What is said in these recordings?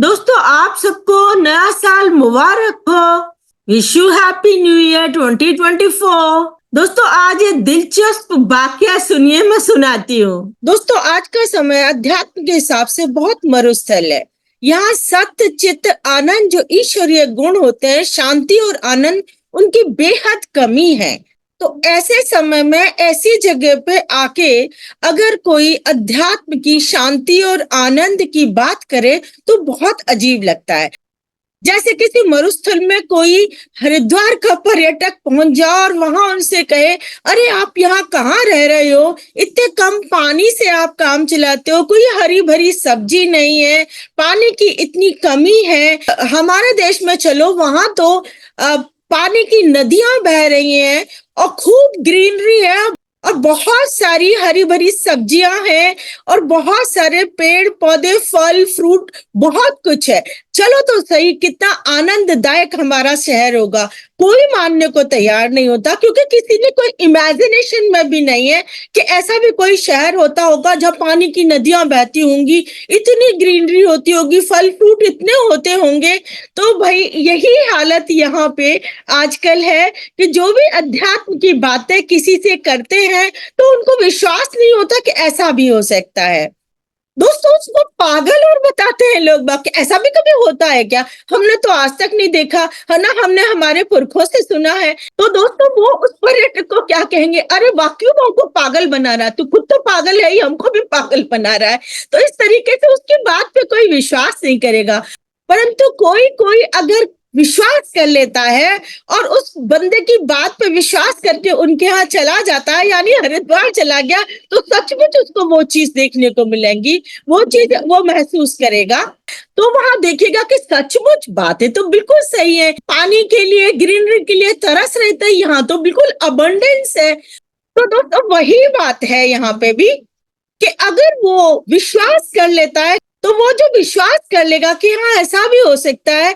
दोस्तों आप सबको नया साल मुबारक हो। Wish you happy new year 2024। दोस्तों आज ये दिलचस्प वाकया सुनिए, मैं सुनाती हूँ। दोस्तों आज का समय अध्यात्म के हिसाब से बहुत मरुस्थल है। यहाँ सत्य चित्त आनंद जो ईश्वरीय गुण होते हैं, शांति और आनंद उनकी बेहद कमी है। तो ऐसे समय में ऐसी जगह पे आके अगर कोई अध्यात्म की शांति और आनंद की बात करे तो बहुत अजीब लगता है। जैसे किसी मरुस्थल में कोई हरिद्वार का पर्यटक पहुंच जाए और वहां उनसे कहे, अरे आप यहाँ कहाँ रह रहे हो, इतने कम पानी से आप काम चलाते हो, कोई हरी भरी सब्जी नहीं है, पानी की इतनी कमी है, हमारे देश में चलो, वहां तो पानी की नदियां बह रही हैं और खूब ग्रीनरी है और बहुत सारी हरी भरी सब्जियां हैं और बहुत सारे पेड़ पौधे, फल फ्रूट, बहुत कुछ है। चलो तो सही, कितना आनंददायक हमारा शहर होगा। कोई मानने को तैयार नहीं होता, क्योंकि किसी ने कोई इमेजिनेशन में भी नहीं है कि ऐसा भी कोई शहर होता होगा जहाँ पानी की नदियां बहती होंगी, इतनी ग्रीनरी होती होगी, फल फ्रूट इतने होते होंगे। तो भाई यही हालत यहाँ पे आजकल है कि जो भी अध्यात्म की बातें किसी से करते हैं तो उनको विश्वास नहीं होता कि ऐसा भी हो सकता है। दोस्तों उसको पागल और बताते हैं लोग बाकी, ऐसा भी कभी होता है क्या? हमने तो आज तक नहीं देखा है ना, हमने हमारे पुरखों से सुना है। तो दोस्तों वो उस पर्यटक को क्या कहेंगे, अरे वाकई वो हमको पागल बना रहा है, तू खुद तो पागल है ही, हमको भी पागल बना रहा है। तो इस तरीके से उसकी बात पे कोई विश्वास नहीं करेगा। परंतु कोई कोई अगर विश्वास कर लेता है और उस बंदे की बात पे विश्वास करके उनके यहाँ चला जाता है, यानी हरिद्वार चला गया, तो सचमुच उसको वो चीज देखने को मिलेंगी, वो चीज वो महसूस करेगा। तो वहां देखेगा कि सचमुच बातें तो बिल्कुल सही है, पानी के लिए, ग्रीनरी के लिए तरस रहता है, यहाँ तो बिल्कुल अबंडेंस है। तो दोस्तों वही बात है यहाँ पे भी कि अगर वो विश्वास कर लेता है तो वो जो विश्वास कर लेगा कि हाँ ऐसा भी हो सकता है,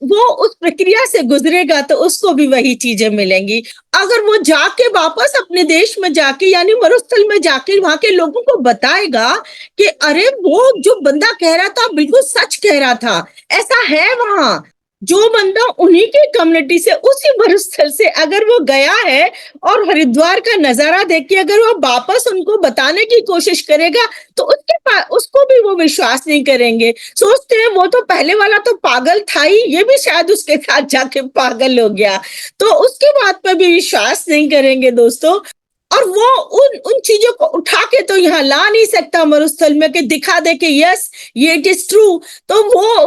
वो उस प्रक्रिया से गुजरेगा तो उसको भी वही चीजें मिलेंगी। अगर वो जाके वापस अपने देश में जाके, यानी मरुस्थल में जाके वहां के लोगों को बताएगा कि अरे वो जो बंदा कह रहा था बिल्कुल सच कह रहा था, ऐसा है वहां, जो बंदा उन्हीं के कम्युनिटी से, उसी मरुस्थल से अगर वो गया है और हरिद्वार का नजारा देख के अगर वो वापस उनको बताने की कोशिश करेगा तो उसको भी वो विश्वास नहीं करेंगे। सोचते हैं वो तो पहले वाला तो पागल था ही, ये भी शायद उसके साथ जाके पागल हो गया, तो उसके बात पर भी विश्वास नहीं करेंगे दोस्तों। और वो उन चीजों को उठा के तो यहाँ ला नहीं सकता मरुस्थल में कि दिखा दे कि यस ये इट इज ट्रू। तो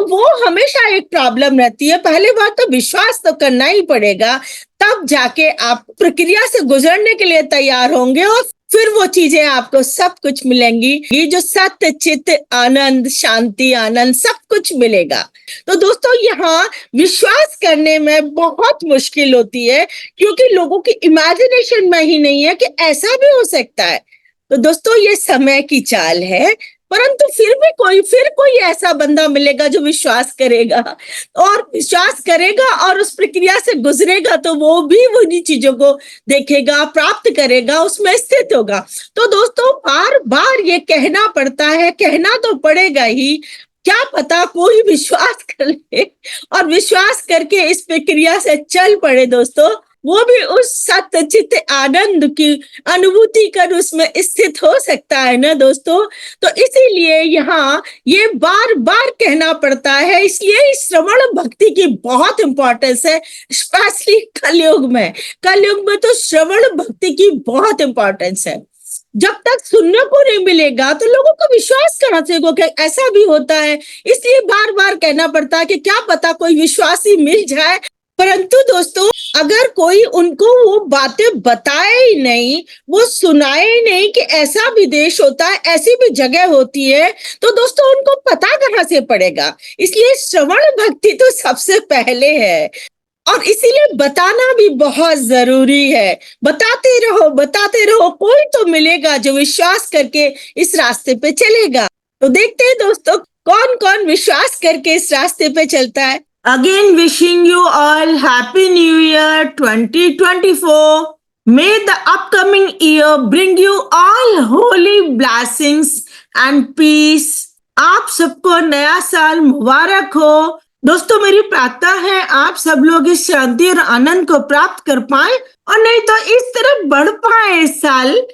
वो हमेशा एक प्रॉब्लम रहती है। पहली बात तो विश्वास तो करना ही पड़ेगा, तब जाके आप प्रक्रिया से गुजरने के लिए तैयार होंगे और फिर वो चीजें आपको सब कुछ मिलेंगी, ये जो सत्य चित्त आनंद, शांति, आनंद सब कुछ मिलेगा। तो दोस्तों यहाँ विश्वास करने में बहुत मुश्किल होती है, क्योंकि लोगों की इमेजिनेशन में ही नहीं है कि ऐसा भी हो सकता है। तो दोस्तों ये समय की चाल है, परंतु फिर कोई ऐसा बंदा मिलेगा जो विश्वास करेगा और उस प्रक्रिया से गुजरेगा, तो वो भी उन्हीं चीजों को देखेगा, प्राप्त करेगा, उसमें स्थित होगा। तो दोस्तों बार बार ये कहना पड़ता है, कहना तो पड़ेगा ही, क्या पता कोई विश्वास कर ले और विश्वास करके इस प्रक्रिया से चल पड़े दोस्तों, वो भी उस सत्य चित्त आनंद की अनुभूति कर उसमें स्थित हो सकता है ना दोस्तों। तो इसीलिए यहाँ ये बार बार कहना पड़ता है, इसलिए श्रवण भक्ति की बहुत इंपॉर्टेंस है, स्पेशली कलयुग में तो श्रवण भक्ति की बहुत इंपॉर्टेंस है। जब तक सुनने को नहीं मिलेगा तो लोगों को विश्वास कहाँ से होगा कि ऐसा भी होता है। इसलिए बार बार कहना पड़ता है कि क्या पता कोई विश्वासी मिल जाए। परंतु दोस्तों अगर कोई उनको वो बातें बताए ही नहीं, वो सुनाए ही नहीं कि ऐसा भी देश होता है, ऐसी भी जगह होती है, तो दोस्तों उनको पता कहाँ से पड़ेगा। इसलिए श्रवण भक्ति तो सबसे पहले है और इसीलिए बताना भी बहुत जरूरी है। बताते रहो, कोई तो मिलेगा जो विश्वास करके इस रास्ते पे चलेगा। तो देखते हैं दोस्तों कौन कौन विश्वास करके इस रास्ते पे चलता है। Again wishing you all Happy New Year 2024. May the upcoming year bring you all holy blessings and peace आप सबको नया साल मुबारक हो। दोस्तों मेरी प्रार्थना है आप सब लोग इस शांति और आनंद को प्राप्त कर पाए और नहीं तो इस तरफ बढ़ पाए इस साल